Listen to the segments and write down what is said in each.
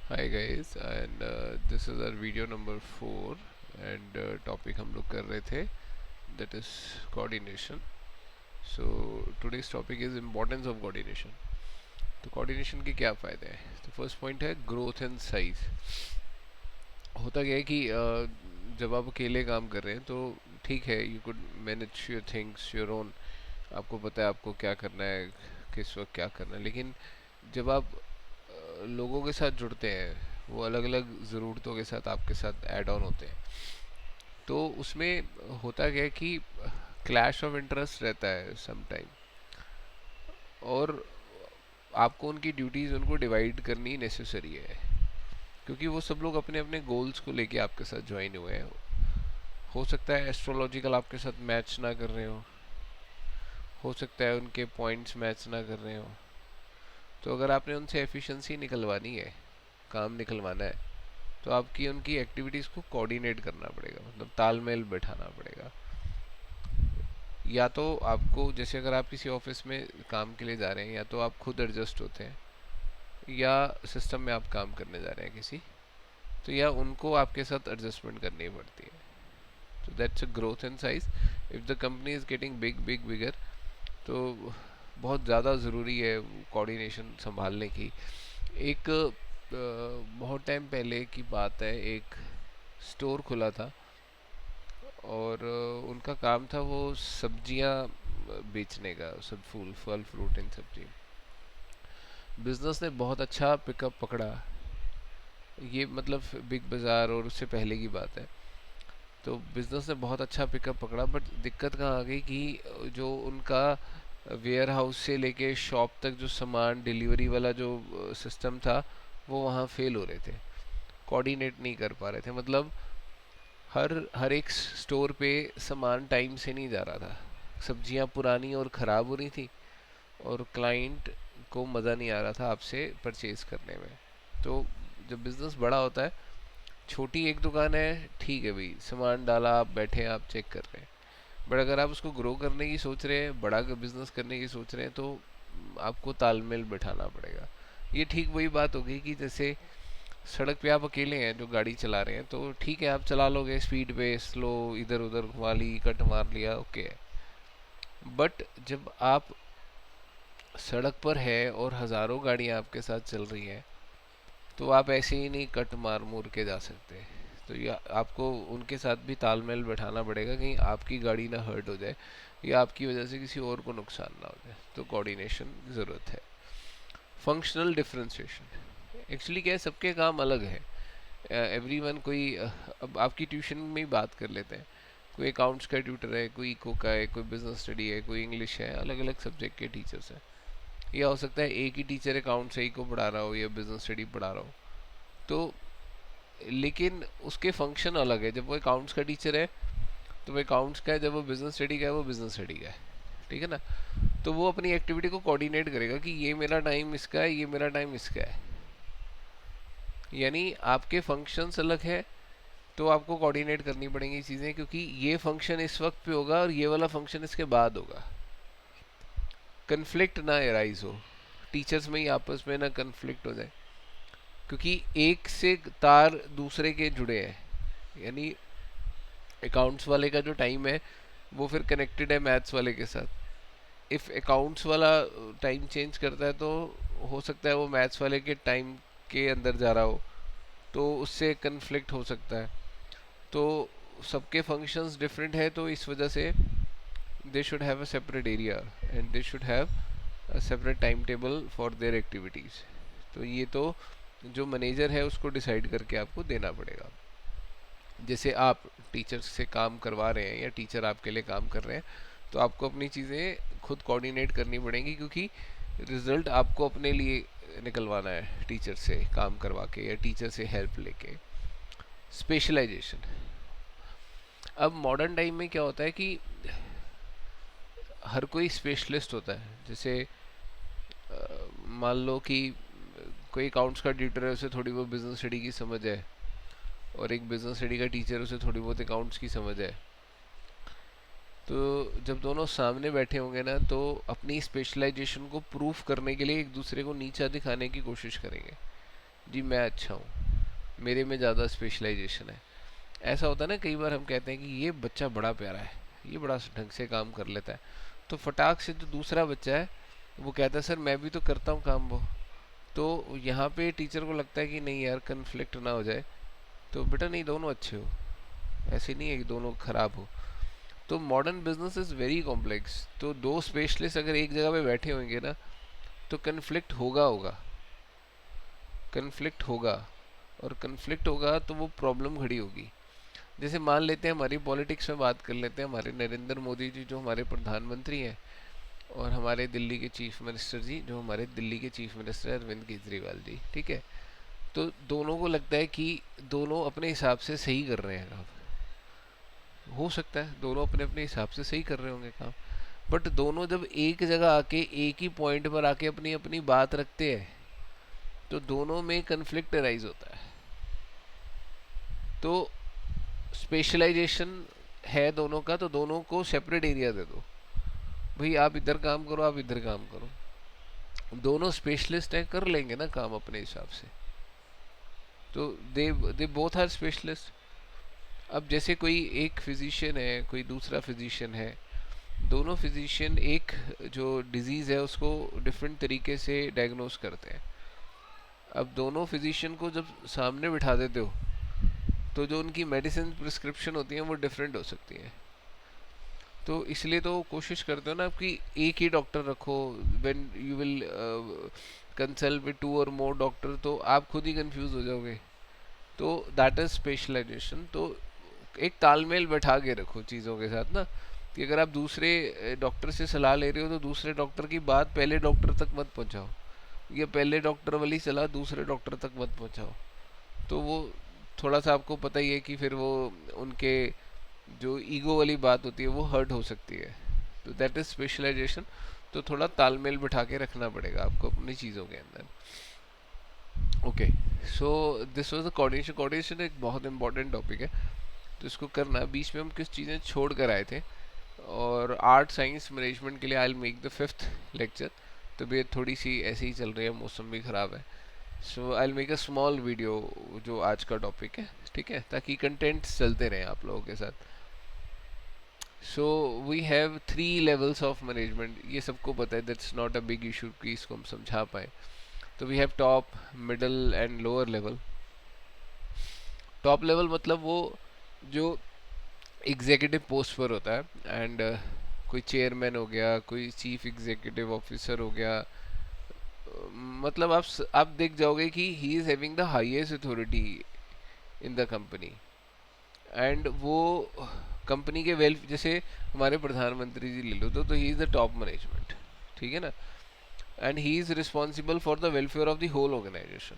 Hi guys and this is our video number 4 and topic हम लोग कर रहे थे that is coordination. So today's topic is importance of coordination. तो coordination के क्या फ़ायदे हैं? तो फर्स्ट पॉइंट है ग्रोथ एंड साइज. होता क्या है कि जब आप अकेले काम कर रहे हैं तो ठीक है, you could manage your things your own. आपको पता है आपको क्या करना है, किस वक्त क्या करना है. लेकिन जब आप लोगों के साथ जुड़ते हैं, वो अलग अलग ज़रूरतों के साथ आपके साथ ऐड ऑन होते हैं, तो उसमें होता क्या है कि क्लैश ऑफ इंटरेस्ट रहता है सम टाइम. और आपको उनकी ड्यूटीज़ उनको डिवाइड करनी नेसेसरी है, क्योंकि वो सब लोग अपने अपने गोल्स को लेके आपके साथ ज्वाइन हुए हैं. हो सकता है एस्ट्रोलॉजिकल आपके साथ मैच ना कर रहे हो सकता है उनके पॉइंट्स मैच ना कर रहे हो. तो अगर आपने उनसे एफिशिएंसी निकलवानी है, काम निकलवाना है, तो आपकी उनकी एक्टिविटीज़ को कोऑर्डिनेट करना पड़ेगा, मतलब तालमेल बैठाना पड़ेगा. या तो आपको, जैसे अगर आप किसी ऑफिस में काम के लिए जा रहे हैं, या तो आप खुद एडजस्ट होते हैं, या सिस्टम में आप काम करने जा रहे हैं किसी, तो या उनको आपके साथ एडजस्टमेंट करनी पड़ती है. तो that's a growth and size. If the company is getting bigger, तो बहुत ज़्यादा ज़रूरी है कोऑर्डिनेशन संभालने की. एक बहुत टाइम पहले की बात है, एक स्टोर खुला था और उनका काम था वो सब्जियां बेचने का, सब फूल फल फ्रूट इन सब्जी. बिजनेस ने बहुत अच्छा पिकअप पकड़ा. ये मतलब बिग बाज़ार और उससे पहले की बात है. तो बिजनेस ने बहुत अच्छा पिकअप पकड़ा, बट दिक्कत कहाँ आ गई कि जो उनका वेयर हाउस से लेके शॉप तक जो सामान डिलीवरी वाला जो सिस्टम था, वो वहाँ फेल हो रहे थे, कोऑर्डिनेट नहीं कर पा रहे थे. मतलब हर हर एक स्टोर पे सामान टाइम से नहीं जा रहा था, सब्जियां पुरानी और ख़राब हो रही थी, और क्लाइंट को मज़ा नहीं आ रहा था आपसे परचेज़ करने में. तो जब बिज़नेस बड़ा होता है, छोटी एक दुकान है, ठीक है भाई, सामान डाला, आप बैठे हैं, आप चेक कर रहे हैं. बट अगर आप उसको ग्रो करने की सोच रहे हैं, बड़ा बिज़नेस करने की सोच रहे हैं, तो आपको तालमेल बैठाना पड़ेगा. ये ठीक वही बात हो गई कि जैसे सड़क पे आप अकेले हैं जो गाड़ी चला रहे हैं, तो ठीक है, आप चला लोगे स्पीड पे, स्लो, इधर उधर घुमा ली, कट मार लिया, ओके है. बट जब आप सड़क पर है और हज़ारों गाड़ियां आपके साथ चल रही हैं, तो आप ऐसे ही नहीं कट मार मुर के जा सकते. तो ये आपको उनके साथ भी तालमेल बैठाना पड़ेगा, कहीं आपकी गाड़ी ना हर्ट हो जाए, या आपकी वजह से किसी और को नुकसान ना हो जाए. तो कोऑर्डिनेशन की ज़रूरत है. Functional differentiation. एक्चुअली क्या है, सबके काम अलग है. एवरीवन कोई अब आपकी ट्यूशन में ही बात कर लेते हैं. कोई अकाउंट्स का ट्यूटर है, कोई इको का है, कोई बिजनेस स्टडी है, कोई इंग्लिश है, अलग अलग सब्जेक्ट के टीचर्स हैं. या हो सकता है एक ही टीचर अकाउंट से इको पढ़ा रहा हो या बिजनेस स्टडी पढ़ा रहा हो. तो लेकिन उसके फंक्शन अलग है. जब वो अकाउंट्स का टीचर है तो वो अकाउंट्स का है, जब वो बिजनेस स्टडी का है वो बिजनेस स्टडी का है. ठीक है ना. तो वो अपनी एक्टिविटी को कोऑर्डिनेट करेगा कि ये मेरा टाइम इसका है, ये मेरा टाइम इसका है. यानी आपके फंक्शंस अलग है, तो आपको कोऑर्डिनेट करनी पड़ेंगी चीज़ें, क्योंकि ये फंक्शन इस वक्त पे होगा और ये वाला फंक्शन इसके बाद होगा. कन्फ्लिक्ट ना एराइज हो, टीचर्स में ही आपस में ना कन्फ्लिक्ट हो जाए, क्योंकि एक से तार दूसरे के जुड़े हैं. यानी अकाउंट्स वाले का जो टाइम है वो फिर कनेक्टेड है मैथ्स वाले के साथ. इफ़ अकाउंट्स वाला टाइम चेंज करता है, तो हो सकता है वो मैथ्स वाले के टाइम के अंदर जा रहा हो, तो उससे कन्फ्लिक्ट हो सकता है. तो सबके फंक्शंस डिफरेंट है, तो इस वजह से they should have a separate area and they should have a separate timetable for their activities. तो ये तो जो मैनेजर है उसको डिसाइड करके आपको देना पड़ेगा. जैसे आप टीचर से काम करवा रहे हैं या टीचर आपके लिए काम कर रहे हैं, तो आपको अपनी चीज़ें खुद कोऑर्डिनेट करनी पड़ेंगी, क्योंकि रिजल्ट आपको अपने लिए निकलवाना है टीचर से काम करवा के या टीचर से हेल्प लेके. स्पेशलाइजेशन. अब मॉडर्न टाइम में क्या होता है कि हर कोई स्पेशलिस्ट होता है. जैसे मान लो कि कोई अकाउंट्स का ट्यूटर है, उसे थोड़ी बहुत बिजनेस स्टडी की समझ है, और एक बिजनेस स्टडी का टीचर, उसे थोड़ी बहुत अकाउंट्स की समझ है. तो जब दोनों सामने बैठे होंगे ना, तो अपनी स्पेशलाइजेशन को प्रूफ करने के लिए एक दूसरे को नीचा दिखाने की कोशिश करेंगे. जी मैं अच्छा हूँ, मेरे में ज़्यादा स्पेशलाइजेशन है। ऐसा होता है ना, कई बार हम कहते हैं कि ये बच्चा बड़ा प्यारा है, ये बड़ा ढंग से काम कर लेता है, तो फटाक से जो दूसरा बच्चा है वो कहता है सर मैं भी तो करता हूँ काम वो। तो यहाँ पे टीचर को लगता है कि नहीं यार कन्फ्लिक्ट ना हो जाए, तो बेटा नहीं, दोनों अच्छे हो, ऐसे नहीं है कि दोनों खराब हो। तो modern business is very complex, तो दो स्पेशलिस्ट अगर एक जगह पे बैठे होंगे ना तो कन्फ्लिक्ट होगा होगा, कन्फ्लिक्ट होगा, और कन्फ्लिक्ट होगा तो वो प्रॉब्लम खड़ी होगी। जैसे मान लेते हैं, हमारी पॉलिटिक्स में बात कर लेते हैं, हमारे नरेंद्र मोदी जी जो हमारे प्रधानमंत्री हैं, और हमारे दिल्ली के चीफ मिनिस्टर जी जो हमारे दिल्ली के चीफ मिनिस्टर अरविंद केजरीवाल जी, ठीक है। तो दोनों को लगता है कि दोनों अपने हिसाब से सही कर रहे हैं काम, हो सकता है दोनों अपने अपने हिसाब से सही कर रहे होंगे काम, बट दोनों जब एक जगह आके एक ही पॉइंट पर आके अपनी अपनी बात रखते हैं तो दोनों में कन्फ्लिक्ट अराइज होता है। तो स्पेशलाइजेशन है दोनों का, तो दोनों को सेपरेट एरिया दे दो, भाई आप इधर काम करो, आप इधर काम करो, दोनों स्पेशलिस्ट हैं, कर लेंगे ना काम अपने हिसाब से। तो दे बोथ आर स्पेशलिस्ट। अब जैसे कोई एक फिजिशियन है, कोई दूसरा फिजिशियन है, दोनों फिजिशियन एक जो डिजीज़ है उसको डिफरेंट तरीके से डायग्नोस करते हैं। अब दोनों फिजिशियन को जब सामने बिठा देते हो तो जो उनकी मेडिसिन प्रिस्क्रिप्शन होती हैं वो डिफरेंट हो सकती हैं। तो इसलिए तो कोशिश करते हो ना आपकी एक ही डॉक्टर रखो, when you will consult with two और मोर डॉक्टर तो आप खुद ही कंफ्यूज हो जाओगे। तो दैट इज स्पेशलाइजेशन। तो एक तालमेल बैठा के रखो चीज़ों के साथ ना, कि अगर आप दूसरे डॉक्टर से सलाह ले रहे हो तो दूसरे डॉक्टर की बात पहले डॉक्टर तक मत पहुंचाओ, या पहले डॉक्टर वाली सलाह दूसरे डॉक्टर तक मत पहुंचाओ। तो वो थोड़ा सा आपको पता ही है कि फिर वो उनके जो ईगो वाली बात होती है वो हर्ट हो सकती है। तो दैट इज स्पेशलाइजेशन। तो थोड़ा तालमेल बिठा के रखना पड़ेगा आपको अपनी चीज़ों के अंदर। Okay, so this was the coordination. Coordination एक बहुत इंपॉर्टेंट टॉपिक है, तो इसको करना। बीच में हम किस चीज़ें छोड़ कर आए थे, और आर्ट साइंस मैनेजमेंट के लिए आई will make the 5th lecture. तबीयत थोड़ी सी ऐसे ही चल रही है, मौसम भी ख़राब है, so I will make a small video जो आज का टॉपिक है, ठीक है, ताकि कंटेंट्स चलते रहें आप लोगों के साथ। So we have 3 levels of management, ये सबको पता है, that's not a big issue कि इसको हम समझा पाए। तो we have top, middle and lower level. Top level मतलब वो जो एग्जीक्यूटिव पोस्ट पर होता है, एंड कोई चेयरमैन हो गया, कोई चीफ एग्जीक्यूटिव ऑफिसर हो गया, मतलब आप देख जाओगे कि he is having the highest authority in the company, and वो कंपनी के वेल, जैसे हमारे प्रधानमंत्री जी ले लो तो he is the top management, ठीक है ना, and he is responsible for the welfare of the whole organization.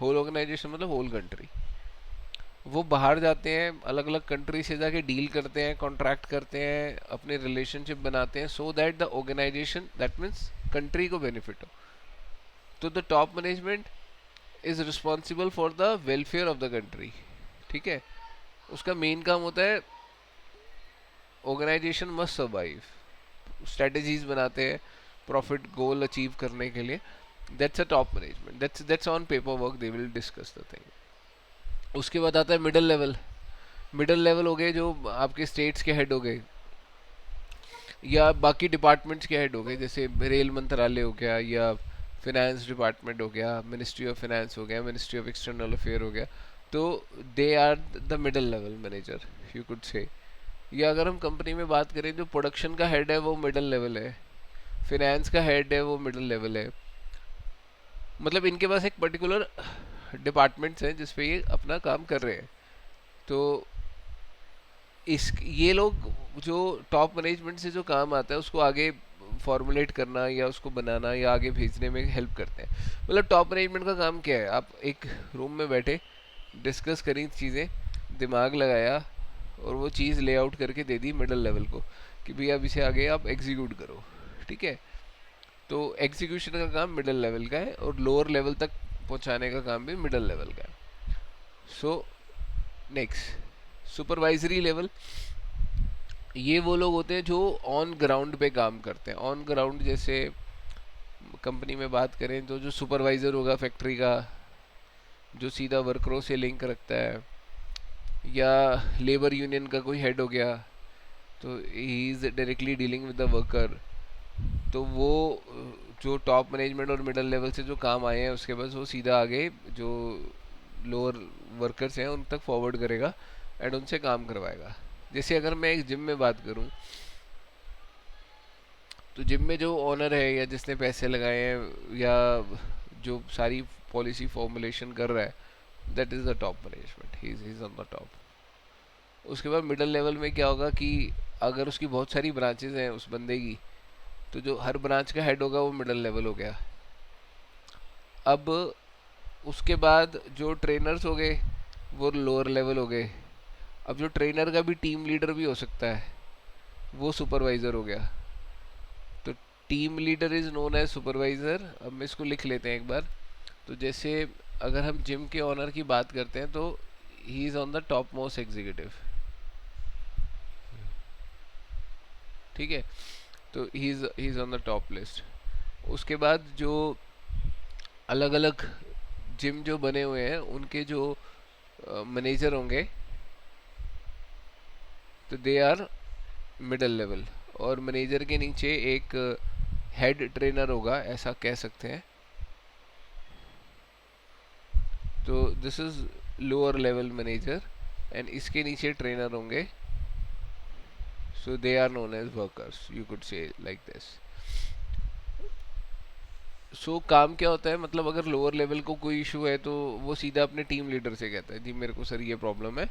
Whole organization मतलब होल कंट्री। वो बाहर जाते हैं, अलग अलग कंट्री से जाके डील करते हैं, कॉन्ट्रैक्ट करते हैं, अपने रिलेशनशिप बनाते हैं, so that the organization, that means country को बेनिफिट हो। तो the top management is responsible for the welfare of the country, ठीक है। उसका मेन काम होता है ऑर्गेनाइजेशन मस्ट सर्वाइव, स्ट्रेटजीज बनाते हैं प्रॉफिट गोल अचीव करने के लिए। That's a top management, that's on paper work, they will discuss the thing. उसके बाद आता है मिडल लेवल। मिडल लेवल हो गए जो आपके स्टेट्स के हेड हो गए, या बाकी डिपार्टमेंट्स के हेड हो गए, जैसे रेल मंत्रालय हो गया, या फिनेंस डिपार्टमेंट हो गया, मिनिस्ट्री ऑफ फिनेंस हो गया, मिनिस्ट्री ऑफ एक्सटर्नल अफेयर हो गया। तो they are the middle level manager, you could say. या अगर हम कंपनी में बात करें, जो प्रोडक्शन का हेड है वो मिडल लेवल है, फिनेंस का हेड है वो मिडल लेवल है। मतलब इनके पास एक पर्टिकुलर डिपार्टमेंट्स हैं जिस पे ये अपना काम कर रहे हैं। तो इस ये लोग जो टॉप मैनेजमेंट से जो काम आता है उसको आगे फॉर्मुलेट करना या उसको बनाना या आगे भेजने में हेल्प करते हैं। मतलब टॉप मैनेजमेंट का काम क्या है, आप एक रूम में बैठे, डिस्कस करी चीज़ें, दिमाग लगाया, और वो चीज़ लेआउट करके दे दी मिडल लेवल को कि भैया अब इसे आगे आप एग्जीक्यूट करो, ठीक है। तो एग्जीक्यूशन का काम मिडल लेवल का है, और लोअर लेवल तक पहुंचाने का काम भी मिडल लेवल का है। So next, supervisory level. ये वो लोग होते हैं जो ऑन ग्राउंड पे काम करते हैं। ऑन ग्राउंड जैसे कंपनी में बात करें तो जो सुपरवाइज़र होगा फैक्ट्री का, जो सीधा वर्करों से लिंक रखता है, या लेबर यूनियन का कोई हेड हो गया, तो he is directly dealing with the worker. तो वो जो टॉप मैनेजमेंट और मिडल लेवल से जो काम आए हैं उसके बाद वो सीधा आगे जो लोअर वर्कर्स हैं उन तक फॉरवर्ड करेगा एंड उनसे काम करवाएगा। जैसे अगर मैं एक जिम में बात करूं, तो जिम में जो ओनर है या जिसने पैसे लगाए हैं या जो सारी पॉलिसी फॉर्मुलेशन कर रहा है, that is the top management, he is on the top. उसके बाद मिडल लेवल में क्या होगा कि अगर उसकी बहुत सारी ब्रांचेज हैं उस बंदे की, तो जो हर ब्रांच का हेड होगा वो मिडल लेवल हो गया। अब उसके बाद जो ट्रेनर्स हो गए वो लोअर लेवल हो गए। अब जो ट्रेनर का भी टीम लीडर भी हो सकता है वो सुपरवाइज़र हो गया। तो team leader is known as supervisor. अब मैं इसको लिख लेते हैं एक बार। तो जैसे अगर हम जिम के ऑनर की बात करते हैं तो he is on the top most executive, ठीक है। तो he is on the top list. उसके बाद जो अलग अलग जिम जो बने हुए हैं उनके जो मैनेजर होंगे, तो दे आर मिडल लेवल। और मैनेजर के नीचे एक हेड ट्रेनर होगा, ऐसा कह सकते हैं। तो this is lower level manager and इसके नीचे ट्रेनर होंगे, so they are known as workers, you could say like this. So काम क्या होता है, मतलब अगर लोअर लेवल को कोई इशू है तो वो सीधा अपने टीम लीडर से कहता है जी मेरे को सर ये प्रॉब्लम है,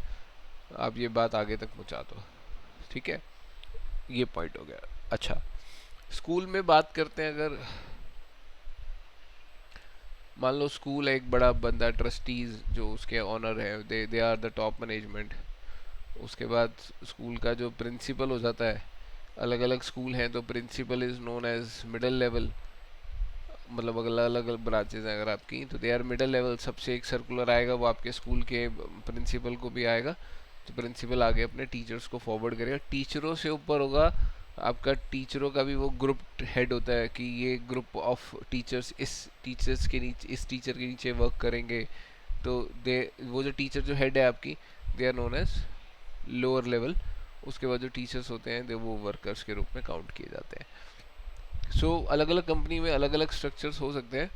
आप ये बात आगे तक पहुंचा दो, ठीक है। ये पॉइंट हो गया। अच्छा, स्कूल में बात करते हैं। अगर मान लो स्कूल है, एक बड़ा बंदा ट्रस्टीज जो उसके ऑनर है, they are the top management. उसके बाद स्कूल का जो प्रिंसिपल हो जाता है, अलग अलग स्कूल हैं तो principal is known as middle level. मतलब अलग अलग ब्रांचेज हैं अगर आपकी, तो दे आर मिडल लेवल। सबसे एक सर्कुलर आएगा वो आपके स्कूल के प्रिंसिपल को भी आएगा, तो प्रिंसिपल आगे अपने टीचर्स को फॉरवर्ड करेगा। टीचरों से ऊपर होगा आपका, टीचरों का भी वो ग्रुप हेड होता है कि ये ग्रुप ऑफ टीचर्स इस टीचर्स के नीचे, इस टीचर के नीचे वर्क करेंगे। तो दे वो जो टीचर जो हेड है आपकी, they are known as lower level. उसके बाद जो टीचर्स होते हैं दे वो वर्कर्स के रूप में काउंट किए जाते हैं। सो अलग अलग कंपनी में अलग अलग स्ट्रक्चर्स हो सकते हैं,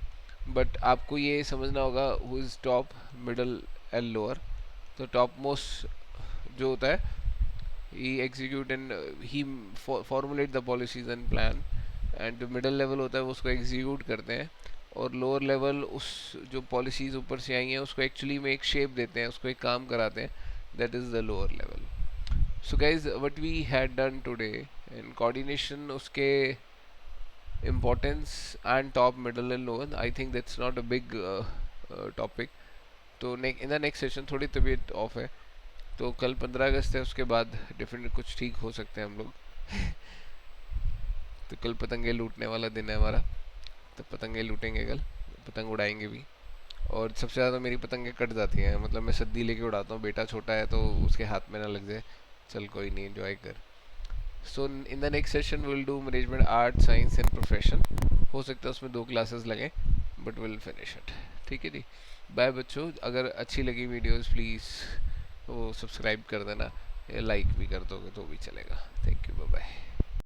बट आपको ये समझना होगा who is top, middle and lower. तो टॉप मोस्ट जो होता है, he execute and he formulate the policies and plan, and जो मिडल लेवल होता है वो उसको एग्जीक्यूट करते हैं, और लोअर लेवल उस जो पॉलिसीज ऊपर से आई हैं उसको एक्चुअली में एक शेप देते हैं, उसको एक काम कराते हैं, that is the lower level. So guys what we had done today in coordination, उसके importance and top, middle and lower, I think that's not a big topic. तो इन द नेक्स्ट सेशन थोड़ी तबीयत ऑफ है, तो कल 15 अगस्त है, उसके बाद डेफिनेट कुछ ठीक हो सकते हैं हम लोग। तो कल पतंगे लूटने वाला दिन है हमारा, तो पतंगे लूटेंगे कल, पतंग उड़ाएंगे भी। और सबसे ज़्यादा मेरी पतंगे कट जाती हैं, मतलब मैं सद्दी लेके उड़ाता हूँ, बेटा छोटा है तो उसके हाथ में ना लग जाए। चल कोई नहीं, एंजॉय कर। So in the next session will do management art, science and profession. हो सकता है उसमें 2 क्लासेस लगें, बट विल फिनिश इट। ठीक है जी, बाय बच्चों। अगर अच्छी लगी वीडियोस प्लीज़ वो सब्सक्राइब कर देना, या लाइक भी कर दोगे तो भी चलेगा। Thank you, bye bye.